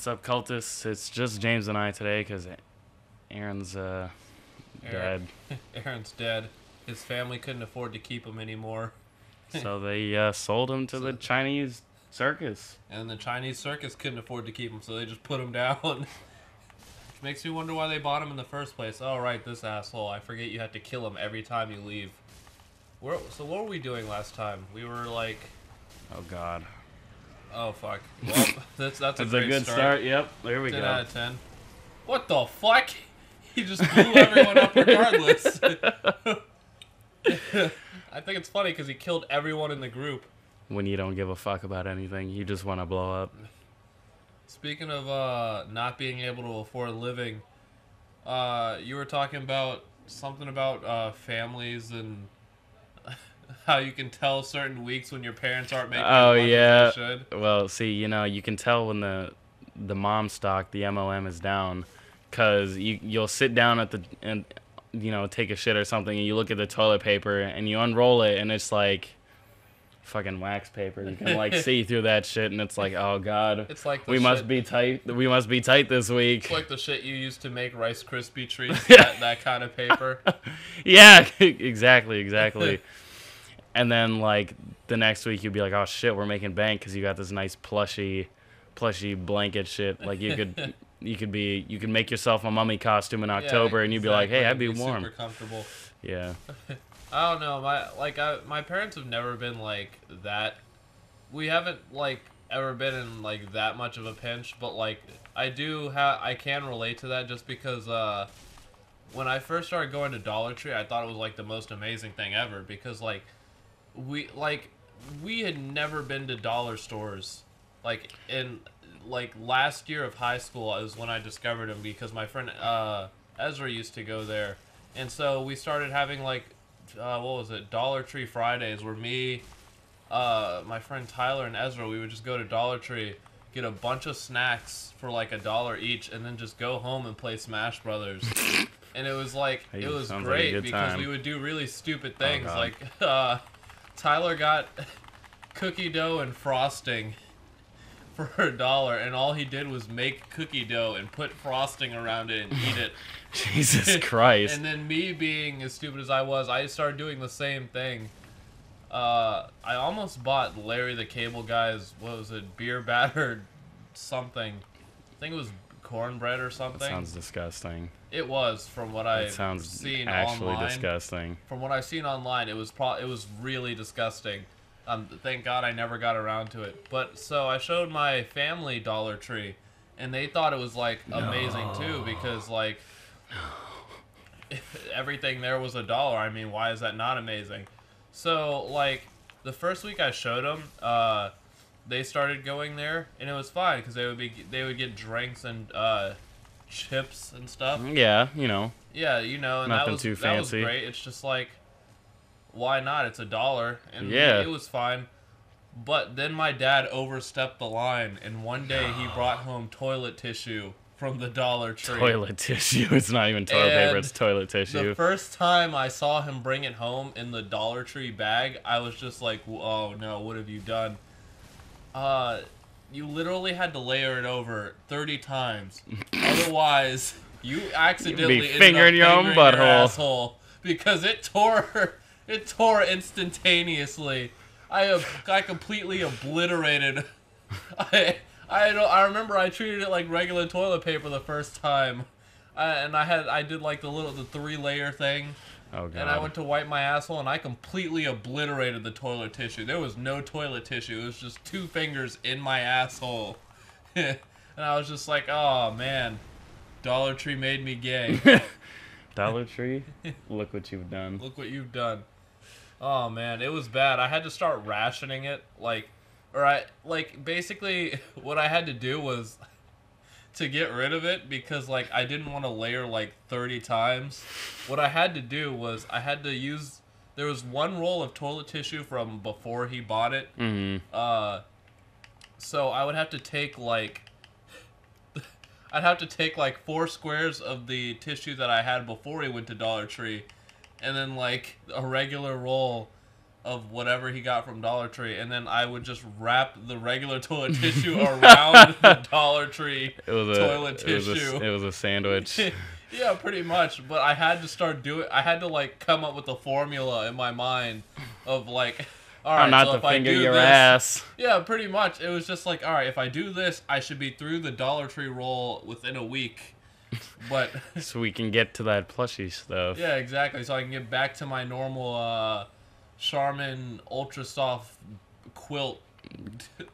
What's up, cultists? It's just James and I today because Aaron's dead. Aaron's dead. His family couldn't afford to keep him anymore. So they sold him to the Chinese circus. And the Chinese circus couldn't afford to keep him, so they just put him down. Which makes me wonder why they bought him in the first place. Oh, right, this asshole. I forget you have to kill him every time you leave. So what were we doing last time? We were like... Oh, God. Oh, fuck. Well, that's a great good start. Yep, there we 10 go. out of 10. What the fuck? He just blew everyone up regardless. I think it's funny because he killed everyone in the group. When you don't give a fuck about anything, you just want to blow up. Speaking of not being able to afford a living, you were talking about something about families and how you can tell certain weeks when your parents aren't making as much as they should. Well, see, you can tell when the mom stock, the MLM, is down, because you'll sit down and take a shit or something, and you look at the toilet paper and you unroll it, and it's like fucking wax paper. You can like see through that shit, and it's like, oh god, it's like we must be tight. We must be tight this week. It's like the shit you used to make Rice Krispie treats. that kind of paper. Yeah, exactly. And then like the next week you'd be like, oh shit, we're making bank because you got this nice plushy blanket shit. Like you could make yourself a mummy costume in October, and you'd be like, hey, I'd be warm. Super comfortable. Yeah. I don't know. My parents have never been like that. We haven't like ever been in like that much of a pinch, but like I can relate to that just because when I first started going to Dollar Tree, I thought it was like the most amazing thing ever because like we had never been to dollar stores like in like last year of high school is when I discovered them because my friend Ezra used to go there, and so we started having like what was it, Dollar Tree Fridays, where me, my friend Tyler and Ezra, we would just go to Dollar Tree, get a bunch of snacks for like $1 each, and then just go home and play Smash Brothers. And it was like it was great like because we would do really stupid things like Tyler got cookie dough and frosting for $1, and all he did was make cookie dough and put frosting around it and eat it. Jesus Christ. And then me being as stupid as I was, I started doing the same thing. I almost bought Larry the Cable Guy's, what was it, beer battered something. I think it was cornbread or something. That sounds disgusting. It was, from what I've seen actually online. Disgusting. From what I've seen online, it was really disgusting. Thank God I never got around to it. But so I showed my family Dollar Tree, and they thought it was like amazing too because like everything there was $1. I mean, why is that not amazing? So like the first week I showed them, they started going there, and it was fine because they would get drinks and chips and stuff. Yeah, Yeah, and nothing too fancy. That was great. It's just like, why not? It's $1, and yeah, it was fine. But then my dad overstepped the line, and one day he brought home toilet tissue from the Dollar Tree. Toilet tissue? It's not even toilet paper, it's toilet tissue. The first time I saw him bring it home in the Dollar Tree bag, I was just like, oh no, what have you done? You literally had to layer it over 30 times. Otherwise, you accidentally be fingering your own butthole. Asshole, because it tore instantaneously. I completely obliterated. I remember I treated it like regular toilet paper the first time, and I did like the 3-layer thing. Oh god. And I went to wipe my asshole, and I completely obliterated the toilet tissue. There was no toilet tissue. It was just 2 fingers in my asshole. And I was just like, oh man, Dollar Tree made me gay. Dollar Tree? Look what you've done. Look what you've done. Oh man, it was bad. I had to start rationing it, basically what I had to do was to get rid of it because like I didn't want to layer like 30 times. What I had to do was I had to use, there was 1 roll of toilet tissue from before he bought it. Mm-hmm. So I would have to take like I'd have to take like 4 squares of the tissue that I had before he went to Dollar Tree, and then like a regular roll of whatever he got from Dollar Tree, and then I would just wrap the regular toilet tissue around the Dollar Tree toilet tissue. It was a sandwich. Yeah, pretty much. But I had to start doing. I had to like come up with a formula in my mind of like, all right, not so to if I finger do your this, ass. yeah, pretty much. It was just like, all right, if I do this, I should be through the Dollar Tree roll within a week. But so we can get to that plushie stuff. yeah, exactly. So I can get back to my normal Charmin Ultra Soft quilt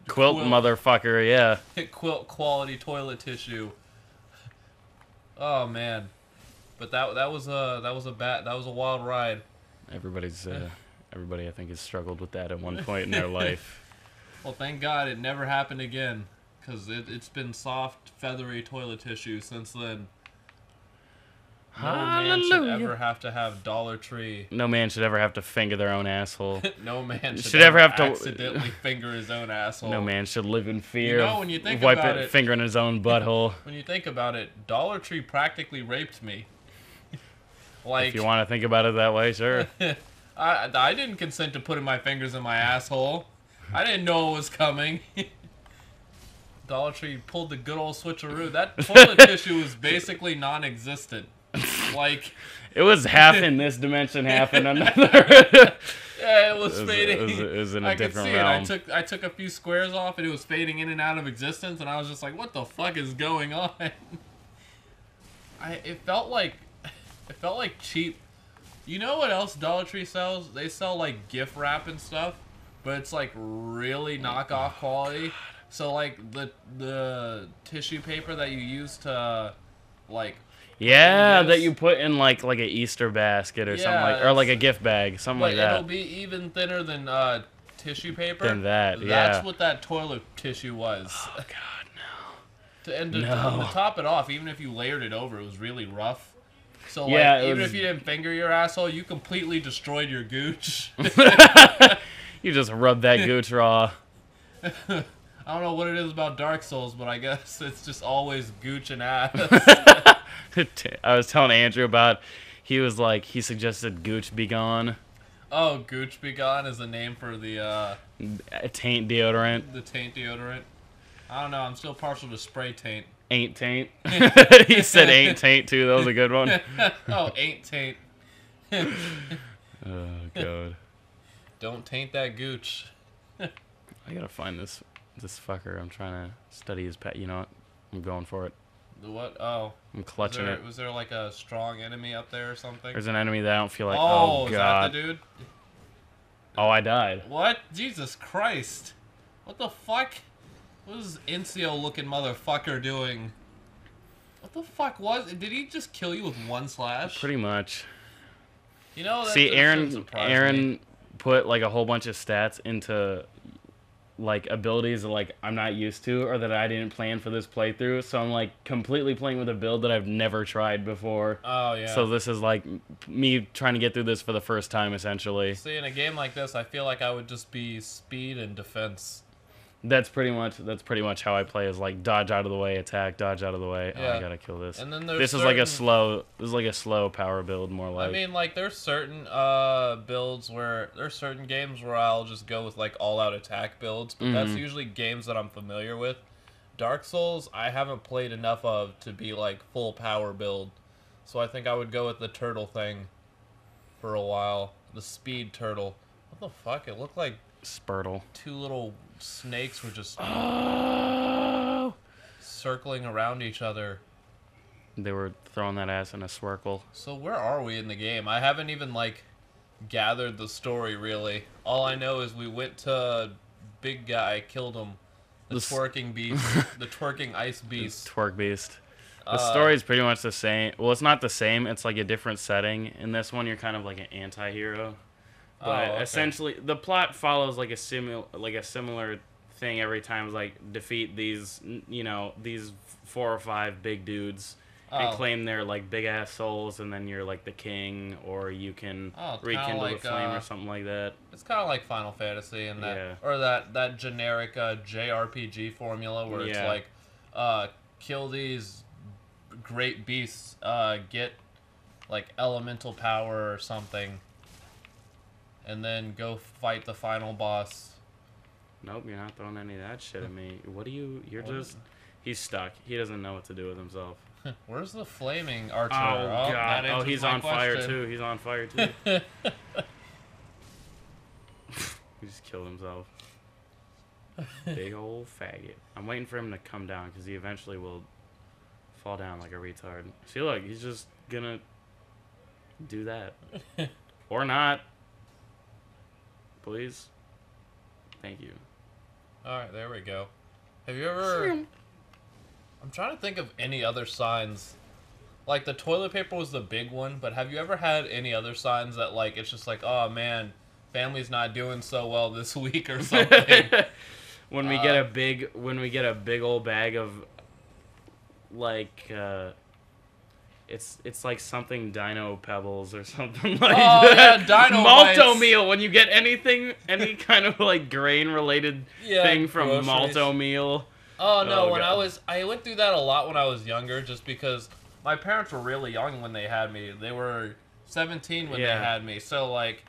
motherfucker, yeah. quilt quality toilet tissue. Oh man, but that was a wild ride. Everybody I think has struggled with that at one point in their life. Well, thank God it never happened again, because it's been soft, feathery toilet tissue since then. No man should ever have to have Dollar Tree. No man should ever have to finger their own asshole. No man should ever have to accidentally finger his own asshole. No man should live in fear when you think of about it, fingering his own butthole. When you think about it, Dollar Tree practically raped me. Like, if you want to think about it that way, sure. I didn't consent to putting my fingers in my asshole. I didn't know it was coming. Dollar Tree pulled the good old switcheroo. That toilet tissue was basically non-existent. Like, it was half in this dimension, half in another. Yeah, it was fading. It was in a I different could see realm. it. I took a few squares off, and it was fading in and out of existence, and I was just like, "What the fuck is going on?" It felt like cheap. You know what else Dollar Tree sells? They sell like gift wrap and stuff, but it's like really knockoff quality. So like the tissue paper that you use to like. Yeah, that you put in like an Easter basket or something like, or like a gift bag, something like that. It'll be even thinner than tissue paper. Than that, yeah. That's what that toilet tissue was. Oh God, no. To top it off, even if you layered it over, it was really rough. So like, yeah, even if you didn't finger your asshole, you completely destroyed your gooch. You just rub that gooch raw. I don't know what it is about Dark Souls, but I guess it's just always gooch and ass. I was telling Andrew about, he suggested Gooch Be Gone. Oh, Gooch Be Gone is the name for the taint deodorant. The taint deodorant. I don't know, I'm still partial to spray taint. Ain't taint. He said ain't taint too, that was a good one. Oh, ain't taint. Oh God. Don't taint that gooch. I gotta find this fucker. I'm trying to study his pet. You know what? I'm going for it. The what? Oh. I'm clutching it. Was there like a strong enemy up there or something? There's an enemy that I don't feel like. Oh, God. Is that the dude? Oh, I died. What? Jesus Christ. What the fuck? What is this Incio looking motherfucker doing? What the fuck was it? Did he just kill you with one slash? Pretty much. You know, that see, Aaron me. put like a whole bunch of stats into like abilities that like I'm not used to or that I didn't plan for this playthrough, so I'm like completely playing with a build that I've never tried before. Oh yeah. So this is like me trying to get through this for the first time essentially. See, in a game like this, I feel like I would just be speed and defense. That's pretty much how I play, is like dodge out of the way, attack, dodge out of the way. Yeah. Oh, I gotta kill this. And then this is like a slow power build, more like. I mean, like there's certain builds where there's certain games where I'll just go with like all out attack builds, but that's usually games that I'm familiar with. Dark Souls, I haven't played enough of to be like full power build, so I think I would go with the turtle thing for a while. The speed turtle. What the fuck? It looked like Spurtle. Two little snakes were just Oh! circling around each other. They were throwing that ass in a swirkle. So where are we in the game? I haven't even like gathered the story really. All I know is we went to big guy, killed him. The twerking beast, the twerking ice beast. Twerk beast. The story is pretty much the same. Well, it's not the same. It's like a different setting. In this one, you're kind of like an anti-hero. But essentially, the plot follows like a similar thing every time. It's like defeat these, these 4 or 5 big dudes and claim their like big ass souls, and then you're like the king, or you can rekindle the flame or something like that. It's kind of like Final Fantasy and that, or that generic JRPG formula where it's like, kill these great beasts, get like elemental power or something. and then go fight the final boss. Nope, you're not throwing any of that shit at me. What are you? You're What just. He's stuck. He doesn't know what to do with himself. Where's the flaming archer? Oh, God. that Oh, answers he's my on fire, question. too. He's on fire, too. He just killed himself. Big old faggot. I'm waiting for him to come down because he eventually will fall down like a retard. See, look, he's just gonna do that. Or not. Please. Thank you. Alright, there we go. Have you ever... I'm trying to think of any other signs. Like, the toilet paper was the big one, but have you ever had any other signs that, like, it's just like, oh, man, family's not doing so well this week or something? When we get a big old bag of, like, it's like something Dino Pebbles or something like that. Yeah, Dino Malto Bites. meal. When you get any kind of like grain related thing from groceries. Malto meal. Oh, no, Oh, when God. I went through that a lot when I was younger, just because my parents were really young when they had me. They were 17 when they Yeah. had me, so, like,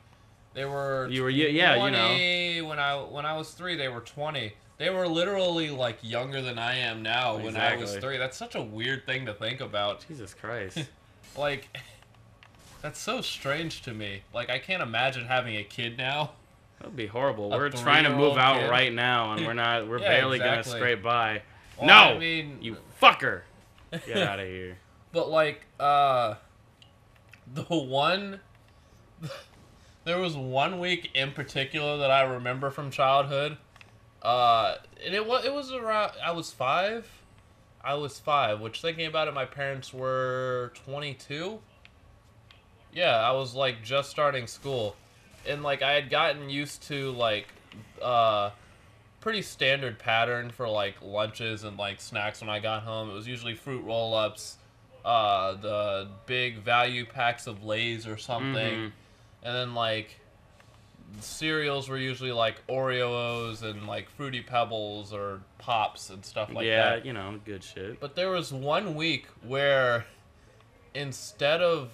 they were You were yeah, 20, when I was 3, they were 20. They were literally, like, younger than I am now when I was Exactly. 3. That's such a weird thing to think about. Jesus Christ. Like, that's so strange to me. Like, I can't imagine having a kid now. That would be horrible. A We're trying to move 3-year-old out kid. right now, and we're Yeah, barely gonna exactly. scrape by. Well, No, I mean, you fucker! Get out of here. But, like, the one... There was 1 week in particular that I remember from childhood. And it was around... I was 5. Which, thinking about it, my parents were 22. Yeah, I was, like, just starting school. And, like, I had gotten used to, like, pretty standard pattern for, like, lunches and, like, snacks when I got home. It was usually fruit roll-ups, the big value packs of Lay's or something. Mhm. And then, like, cereals were usually, like, Oreos and, like, Fruity Pebbles or Pops and stuff like Yeah, that. you know, good shit. But there was 1 week where instead of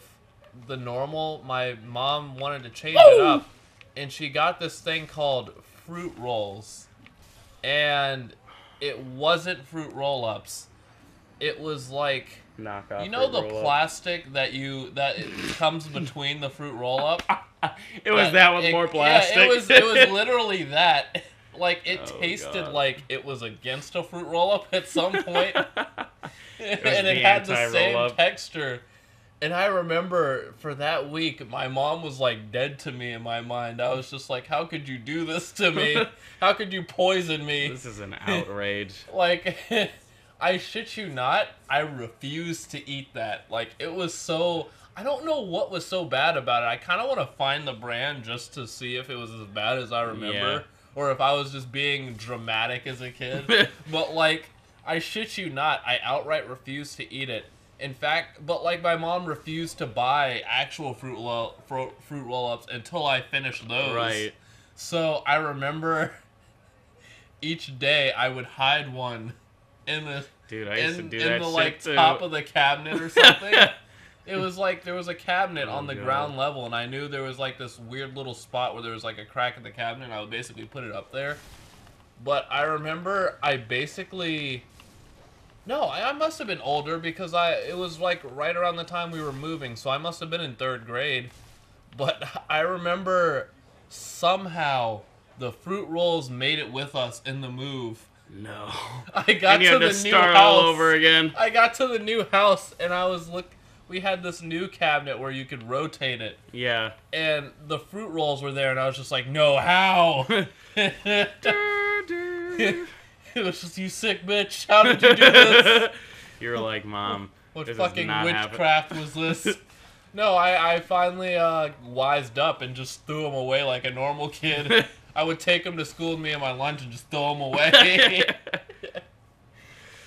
the normal, my mom wanted to change it up. And she got this thing called Fruit Rolls. And it wasn't Fruit Roll-Ups. It was like... Knock off. You know the Fruit Roll-Up. plastic that it comes between the fruit roll-up? It was that with more plastic. Yeah, it was literally that. Like, it Oh, tasted God. like it was against a fruit roll-up at some point. was And it the had the same anti-roll-up. texture. And I remember for that week, my mom was like dead to me in my mind. I was just like, how could you do this to me? How could you poison me? This is an outrage. Like, I shit you not, I refused to eat that. Like, it was so... I don't know what was so bad about it. I kind of want to find the brand just to see if it was as bad as I remember. Yeah. Or if I was just being dramatic as a kid. But, like, I shit you not, I outright refused to eat it. In fact, but, like, my mom refused to buy actual fruit roll-ups until I finished those. Right. So, I remember each day I would hide one in the Dude, I used to do in that the shit like too. top of the cabinet or something. It was like there was a cabinet Oh, on the God. ground level, and I knew there was like this weird little spot where there was like a crack in the cabinet, and I would basically put it up there. But I remember I basically... No, I must have been older because it was like right around the time we were moving, so I must have been in 3rd grade. But I remember somehow the fruit rolls made it with us in the move. No. I got And you to had the to new start house. all over again. I got to the new house and I was we had this new cabinet where you could rotate it, Yeah. and the fruit rolls were there, and I was just like, no, how? It was just, you sick bitch, how did you do this? You were like, Mom, What this is fucking not witchcraft was this? No, I finally wised up and just threw them away like a normal kid. I would take them to school with me at my lunch and just throw them away.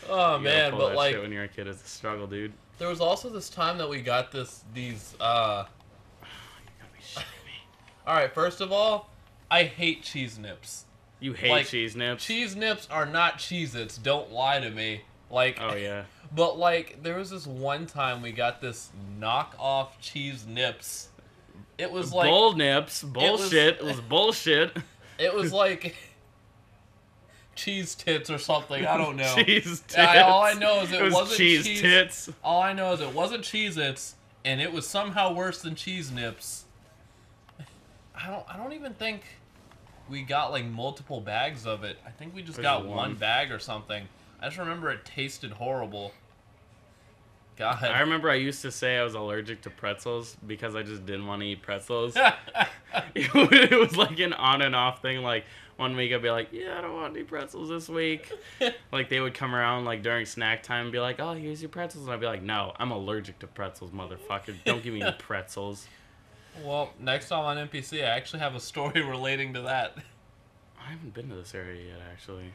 Oh You gotta man, pull but that like shit when you're a kid, it's a struggle, dude. there was also this time that we got these You gotta be shitting me. Alright, first of all, I hate cheese nips. You hate Like, cheese nips? Cheese nips are not Cheez-Its, don't lie to me. Like, Oh, yeah. but like there was this one time we got this knockoff cheese nips. It was like Bull nips. Bullshit. It was bullshit. It was like cheese tits or something. I don't know. Cheese tits. All I know is it wasn't cheese tits. All I know is it wasn't Cheez-Its, and it was somehow worse than cheese nips. I don't even think we got like multiple bags of it. I think we just got one bag or something. I just remember it tasted horrible. God. I remember I used to say I was allergic to pretzels because I just didn't want to eat pretzels. It was like an on and off thing. Like, one week I'd be like, yeah, I don't want any pretzels this week. Like, they would come around like during snack time and be like, oh, here's your pretzels. And I'd be like, no, I'm allergic to pretzels, motherfucker. Don't give me any pretzels. Well, next time on NPC, I actually have a story relating to that. I haven't been to this area yet, actually.